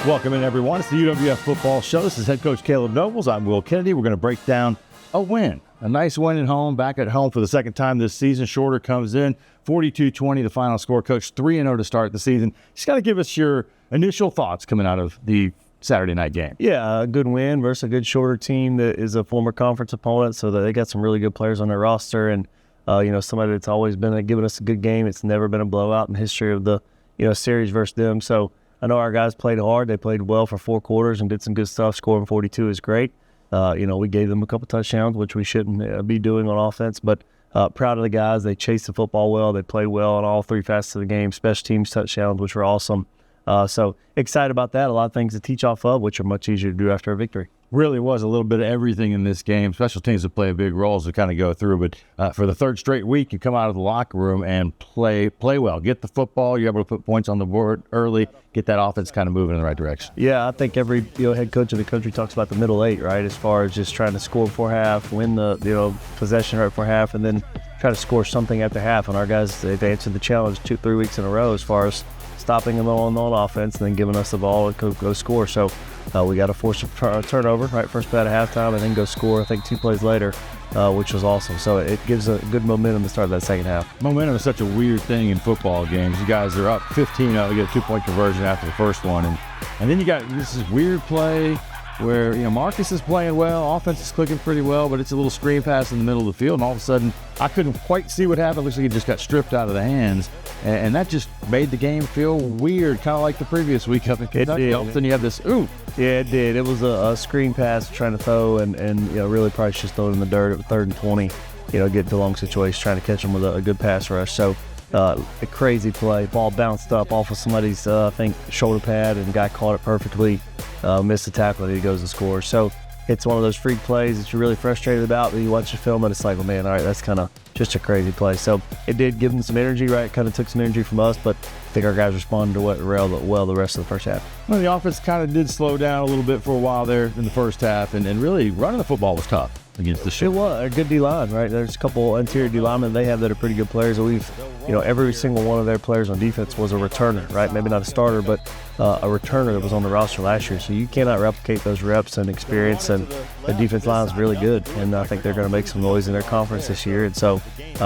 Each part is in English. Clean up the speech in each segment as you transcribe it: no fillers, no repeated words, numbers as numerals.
Welcome in, everyone. It's the UWF football show. This is head coach Kaleb Nobles. I'm Will Kennedy. We're going to break down a win, a nice win at home, back at home for the second time this season. Shorter comes in, 42-20, the final score. Coach, 3-0 to start the season. Just got to give us your initial thoughts coming out of the Saturday night game. Yeah, a good win versus a good Shorter team that is a former conference opponent, so that they got some really good players on their roster, and somebody that's always been giving us a good game. It's never been a blowout in the history of the series versus them. So I know our guys played hard. They played well for 4 quarters and did some good stuff. Scoring 42 is great. We gave them a couple touchdowns, which we shouldn't be doing on offense, but proud of the guys. They chased the football well. They played well on all 3 facets of the game. Special teams touchdowns, which were awesome. So excited about that. A lot of things to teach off of, which are much easier to do after a victory. Really was a little bit of everything in this game. Special teams that play a big role as we kind of go through. But for the third straight week, you come out of the locker room and play well. Get the football. You're able to put points on the board early. Get that offense kind of moving in the right direction. Yeah, I think every head coach in the country talks about the middle 8, right? As far as just trying to score before half, win the possession right before half, and then try to score something after half. And our guys, they've answered the challenge 2-3 weeks in a row as far as stopping them on offense and then giving us the ball and go score. So we got to force a turnover right first play at halftime and then go score, I think, 2 plays later, which was awesome. So it gives a good momentum to start that second half. Momentum is such a weird thing in football games. You guys are up 15-0. You get a 2-point conversion after the first one. And then you got this weird play where Marcus is playing well, offense is clicking pretty well, but it's a little screen pass in the middle of the field, and all of a sudden I couldn't quite see what happened. It looks like it just got stripped out of the hands, and that just made the game feel weird, kind of like the previous week up in Kentucky. All of a sudden you have this, ooh. Yeah, it did. It was a screen pass trying to throw, and really probably just throw it in the dirt at 3rd and 20, get into a long situation, trying to catch him with a good pass rush. So a crazy play. Ball bounced up off of somebody's, I think, shoulder pad, and the guy caught it perfectly. Missed the tackle, and he goes and scores. So it's one of those freak plays that you're really frustrated about, but you watch the film and it's like, well, man, all right, that's kind of just a crazy play. So it did give them some energy, right? Kind of took some energy from us, but I think our guys responded to it well the rest of the first half. Well, the offense kind of did slow down a little bit for a while there in the first half, and really running the football was tough against the show. It was a good D-line, right? There's a couple interior D-linemen they have that are pretty good players. We've, every single one of their players on defense was a returner, right? Maybe not a starter, but a returner that was on the roster last year. So you cannot replicate those reps and experience, and the defense line is really good. And I think they're going to make some noise in their conference this year. And so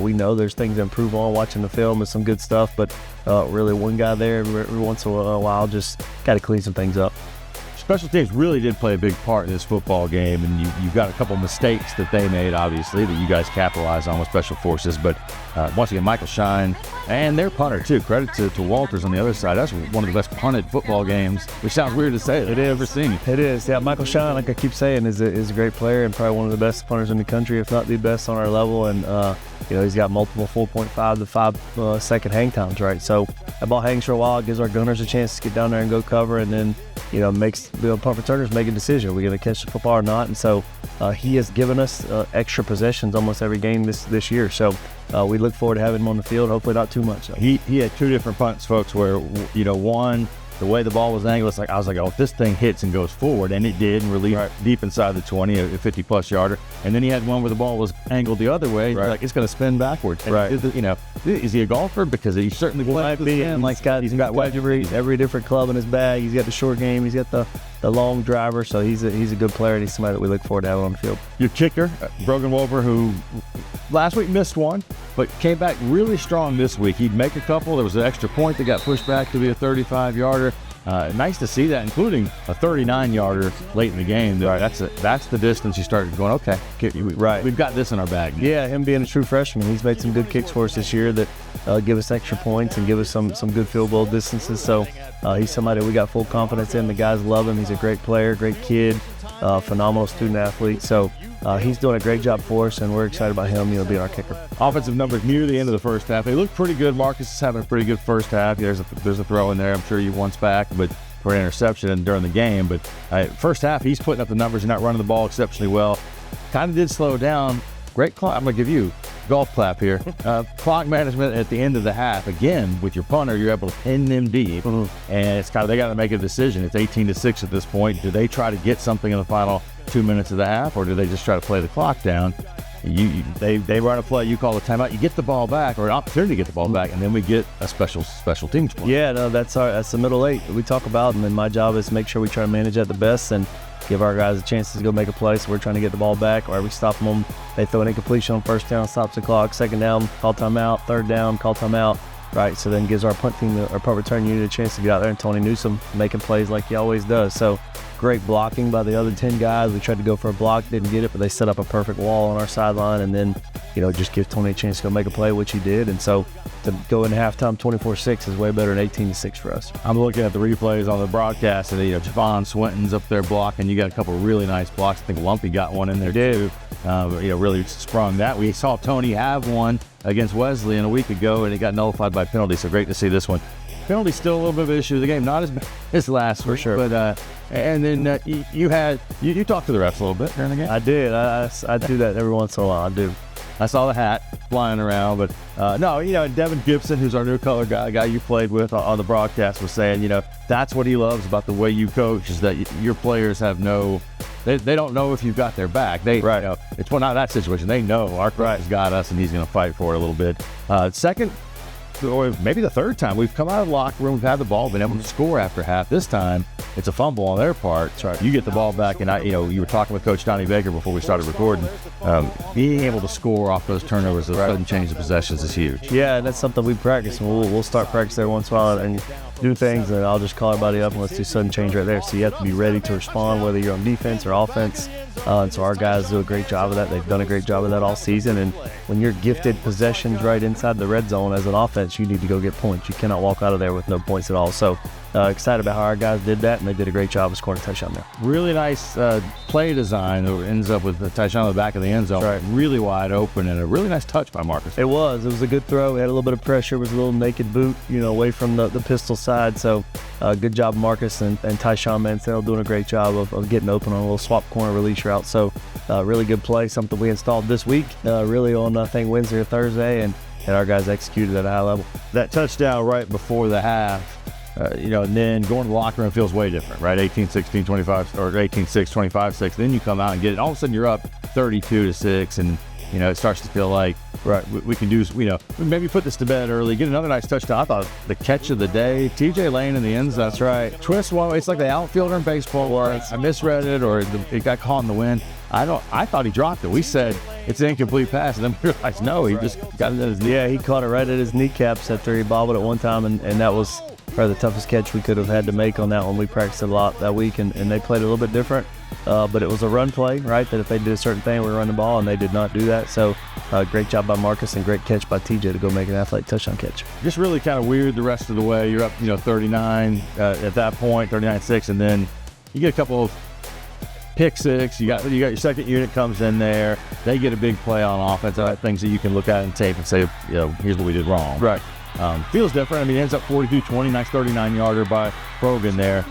we know there's things to improve on watching the film and some good stuff, but really one guy there every once in a while just got to clean some things up. Special teams really did play a big part in this football game, and you've got a couple mistakes that they made, obviously, that you guys capitalized on with special forces. But once again, Michael Shine and their punter, too. Credit to Walters on the other side. That's one of the best punted football games, which sounds weird to say that I've ever seen. It is. Yeah, Michael Shine, like I keep saying, is a great player and probably one of the best punters in the country, if not the best on our level. And he's got multiple 4.5 to 5 second hang times, right? So that ball hangs for a while, it gives our gunners a chance to get down there and go cover, and then makes punt returners make a decision. Are we going to catch the football or not? And so he has given us extra possessions almost every game this year. So we look forward to having him on the field. Hopefully not too much. So. He had 2 different punts, folks, where one, the way the ball was angled, I was like, oh, if this thing hits and goes forward, and it did, and relieved deep inside the 20, a 50-plus yarder. And then he had one where the ball was angled the other way, like it's going to spin backwards. And is he a golfer? Because he certainly might be. He's got every different club in his bag. He's got the short game. He's got the long driver. So he's a good player, and he's somebody that we look forward to having on the field. Your kicker, Brogan Wolver, who last week missed one, but came back really strong this week. He'd make a couple. There was an extra point that got pushed back to be a 35-yarder. Nice to see that, including a 39-yarder late in the game. That's the distance you started going, okay, we've got this in our bag. Yeah, him being a true freshman, he's made some good kicks for us this year that give us extra points and give us some good field goal distances. So he's somebody we got full confidence in. The guys love him. He's a great player, great kid, phenomenal student athlete. So he's doing a great job for us, and we're excited about him, being our kicker. Offensive numbers near the end of the first half. They look pretty good. Marcus is having a pretty good first half. There's a throw in there, I'm sure you once back, but for an interception during the game. But first half, he's putting up the numbers and not running the ball exceptionally well. Kind of did slow down. Great clock. I'm going to give you a golf clap here. Clock management at the end of the half. Again, with your punter, you're able to pin them deep. And it's they got to make a decision. It's 18-6 at this point. Do they try to get something in the final 2 minutes of the half, or do they just try to play the clock down? they run a play, you call a timeout, you get the ball back, or an opportunity to get the ball back, and then we get a special teams play. Yeah, no, that's the middle eight that we talk about, and then my job is to make sure we try to manage that the best and give our guys a chance to go make a play. So we're trying to get the ball back, or we stop them. They throw an incompletion on first down, stops the clock. Second down, call timeout. Third down, call timeout. Right, so then gives our punt team, our punt return unit, a chance to get out there, and Tony Newsome making plays like he always does. So great blocking by the other 10 guys. We tried to go for a block, didn't get it, but they set up a perfect wall on our sideline, and then, just give Tony a chance to go make a play, which he did. And so to go into halftime 24-6 is way better than 18-6 for us. I'm looking at the replays on the broadcast, and Javon Swinton's up there blocking. You got a couple of really nice blocks. I think Lumpy got one in there too. Really sprung that. We saw Tony have one against Wesleyan a week ago, and it got nullified by penalty. So great to see this one. Penalty still a little bit of an issue of the game, not as bad as last for sure. But and then you talked to the refs a little bit during the game. I did. I do that every once in a while. I do. I saw the hat flying around, but Devin Gibson, who's our new color guy you played with on the broadcast, was saying, that's what he loves about the way you coach, is that your players have they don't know if you've got their back. It's not that situation. They know our coach has got us, and he's going to fight for it a little bit. Second, or maybe the third time we've come out of the locker room, we've had the ball, been able to score after half. This time it's a fumble on their part. That's right. You get the ball back, and you were talking with Coach Donnie Baker before we started recording. Being able to score off those turnovers, those sudden change of possessions, is huge. Yeah, and that's something we practice. We'll start practice every once in a while and do things, and I'll just call everybody up and let's do sudden change right there. So you have to be ready to respond, whether you're on defense or offense. And so our guys do a great job of that. They've done a great job of that all season. And when you're gifted possessions right inside the red zone as an offense, you need to go get points. You cannot walk out of there with no points at all. So excited about how our guys did that, and they did a great job of scoring a touchdown there. Really nice play design that ends up with the touchdown on the back of the end zone. Right. Really wide open, and a really nice touch by Marcus. It was a good throw. It had a little bit of pressure. It was a little naked boot, away from the pistol side. So good job, Marcus and Tyshawn Mansell doing a great job of getting open on a little swap corner release route. So really good play, something we installed this week, really on, I think, Wednesday or Thursday, and our guys executed at a high level. That touchdown right before the half, and then going to the locker room feels way different, right? 18-16, 25, or 18-6, 25-6. Then you come out and get it. All of a sudden you're up 32-6, and it starts to feel like, right, we can do, maybe put this to bed early, get another nice touchdown. I thought the catch of the day, TJ Lane in the end zone. That's right. Twist one way. It's like the outfielder in baseball where I misread it, or it got caught in the wind. I thought he dropped it. We said it's an incomplete pass, and then we realized no, he just got it in his knee. Yeah, he caught it right at his kneecaps after he bobbled it one time, and that was probably the toughest catch we could have had to make on that one. We practiced a lot that week, and they played a little bit different, but it was a run play, right? That if they did a certain thing, we were running the ball, and they did not do that. So great job by Marcus and great catch by TJ to go make an athletic touchdown catch. Just really kind of weird the rest of the way. You're up, 39 at that point, 39-6, and then you get a couple of pick six. You got your second unit comes in there. They get a big play on offense. Things that you can look at in tape and say, here's what we did wrong. Right. Feels different. I mean, it ends up 42-20, nice 39-yarder by Brogan there.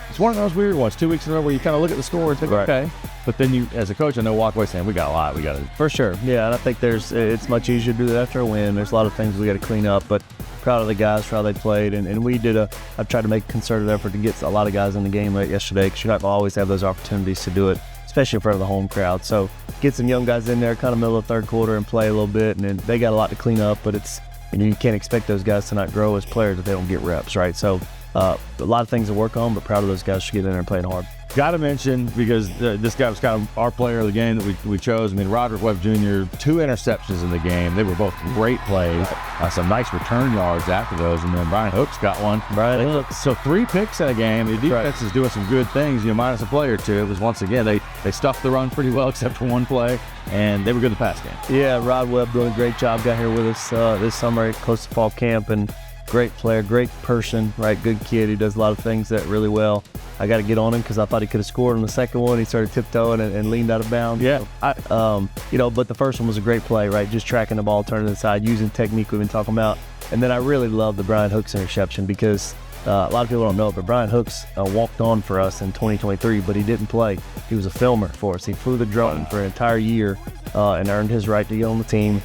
It's one of those weird ones, 2 weeks in a row where you kind of look at the score and think, okay. But then you, as a coach, I know, walk away saying, we got a lot. We got to. For sure. Yeah, and I think it's much easier to do that after a win. There's a lot of things we got to clean up, but proud of the guys for how they played. And we did I've tried to make a concerted effort to get a lot of guys in the game yesterday, because you're not going to always have those opportunities to do it, especially in front of the home crowd. So get some young guys in there kind of middle of the third quarter and play a little bit, and then they got a lot to clean up, but you can't expect those guys to not grow as players if they don't get reps, right? So a lot of things to work on, but proud of those guys to get in there and playing hard. Got to mention, because this guy was kind of our player of the game that we chose. I mean, Roderick Webb Jr., 2 interceptions in the game. They were both great plays. Some nice return yards after those. And then Brian Hooks got one. Brian Hooks. So 3 picks in a game. The defense is doing some good things, minus a play or two. It was, once again, they stuffed the run pretty well except for one play, and they were good the pass game. Yeah, Rod Webb doing a great job. Got here with us this summer close to fall camp, and great player, great person, right? Good kid. He does a lot of things that really well. I got to get on him because I thought he could have scored on the second one. He started tiptoeing and leaned out of bounds. Yeah. So, but the first one was a great play, right? Just tracking the ball, turning inside, using technique we've been talking about. And then I really love the Brian Hooks interception, because a lot of people don't know it, but Brian Hooks walked on for us in 2023, but he didn't play. He was a filmer for us. He flew the drone for an entire year and earned his right to get on the team.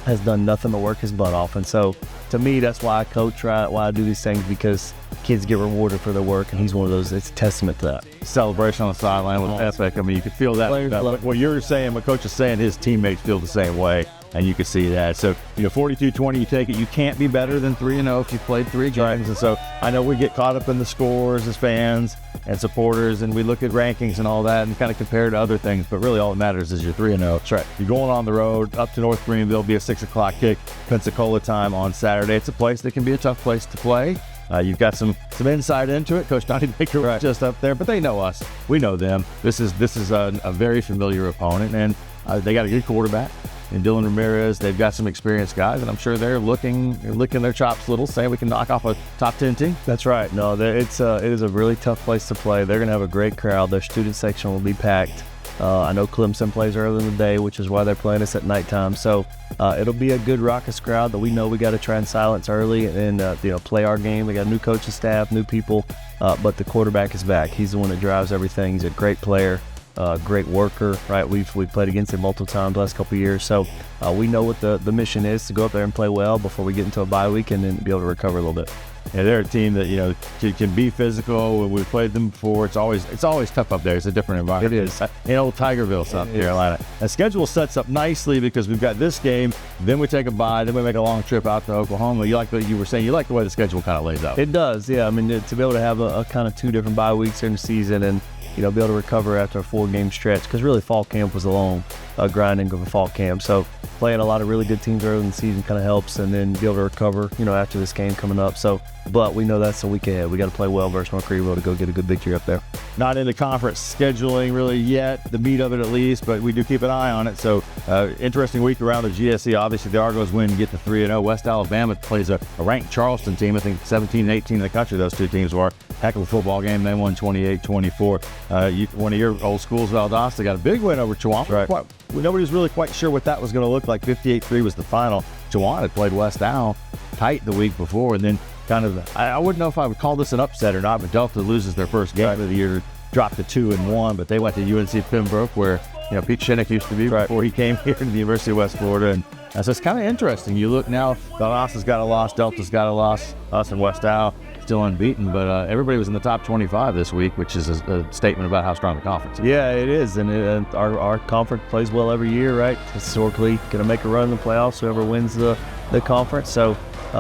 Has done nothing but work his butt off. And so to me, that's why I coach, right? Why I do these things, because kids get rewarded for their work, and he's one of those. It's a testament to that. Celebration on the sideline with epic. I mean, you could feel that. What you're saying, what Coach is saying, his teammates feel the same way, and you can see that. So, 42-20, you take it. You can't be better than 3-0 if you played 3 games. And so I know we get caught up in the scores as fans and supporters, and we look at rankings and all that and kind of compare to other things, but really all that matters is you're 3-0. That's right. You're going on the road up to North Greenville, be a 6 o'clock kick, Pensacola time on Saturday. It's a place that can be a tough place to play. You've got some insight into it. Coach Donnie Baker was just up there, but they know us. We know them. This is a very familiar opponent, and they got a good quarterback in Dylan Ramirez. They've got some experienced guys, and I'm sure they're licking their chops a little, saying we can knock off a top 10 team. That's right. No, it is a really tough place to play. They're going to have a great crowd. Their student section will be packed. I know Clemson plays early in the day, which is why they're playing us at nighttime. So it'll be a good raucous crowd that we know we got to try and silence early and play our game. We got a new coaching staff, new people, but the quarterback is back. He's the one that drives everything. He's a great player, great worker. Right? We've played against him multiple times the last couple of years. So we know what the mission is, to go up there and play well before we get into a bye week and then be able to recover a little bit. Yeah, they're a team that can be physical. We've played them before. It's always tough up there. It's a different environment. It is in old Tigerville, South Carolina. The schedule sets up nicely because we've got this game, then we take a bye, then we make a long trip out to Oklahoma. You like what you were saying. You like the way the schedule kind of lays out. It does, yeah. I mean, to be able to have a kind of 2 different bye weeks during the season and be able to recover after a 4-game stretch, because really fall camp was a long grinding of a fall camp. So playing a lot of really good teams early in the season kind of helps, and then be able to recover, after this game coming up. So, but we know that's a week ahead. We got to play well versus North Greenville to go get a good victory up there. Not into conference scheduling really yet, the meat of it at least, but we do keep an eye on it. So interesting week around the GSE. Obviously, the Argos win, get to 3-0. West Alabama plays a ranked Charleston team. I think 17 and 18 in the country those two teams were. Heck of a football game. They won 28-24. One of your old schools, Valdosta, got a big win over Chihuahua. Right. Nobody was really quite sure what that was going to look like. 58-3 was the final. Chihuahua had played West Al tight the week before, and then kind of, I wouldn't know if I would call this an upset or not, but Delta loses their first game of the year, dropped to 2-1, but they went to UNC Pembroke, where Pete Shinnick used to be before he came here to the University of West Florida. And so it's kind of interesting. You look now, Valdosta's got a loss, Delta's got a loss, us and West Al still unbeaten, but everybody was in the top 25 this week, which is a statement about how strong the conference is. Yeah, it is, and our conference plays well every year, right? Historically, going to make a run in the playoffs, whoever wins the conference. So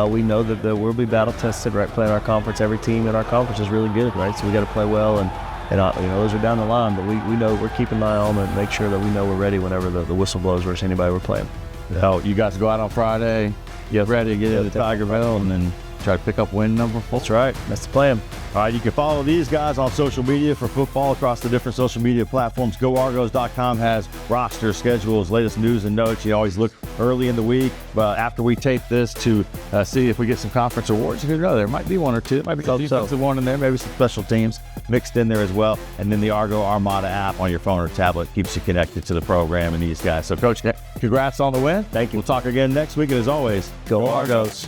we know that we'll be battle tested, right? Playing our conference, every team in our conference is really good, right? So we got to play well, and those are down the line, but we know we're keeping an eye on them and make sure that we know we're ready whenever the whistle blows versus anybody we're playing. Hell, you guys go out on Friday, get ready to get into Tigerville, and then try to pick up win number 4. That's right. That's the plan. All right, you can follow these guys on social media for football across the different social media platforms. GoArgos.com has roster schedules, latest news and notes. You always look early in the week, but after we tape this to see if we get some conference awards. You know, there might be 1 or 2. There might be some defensive one in there, maybe some special teams mixed in there as well. And then the Argo Armada app on your phone or tablet keeps you connected to the program and these guys. So, Coach, congrats on the win. Thank you. We'll talk again next week, and as always, go Argos.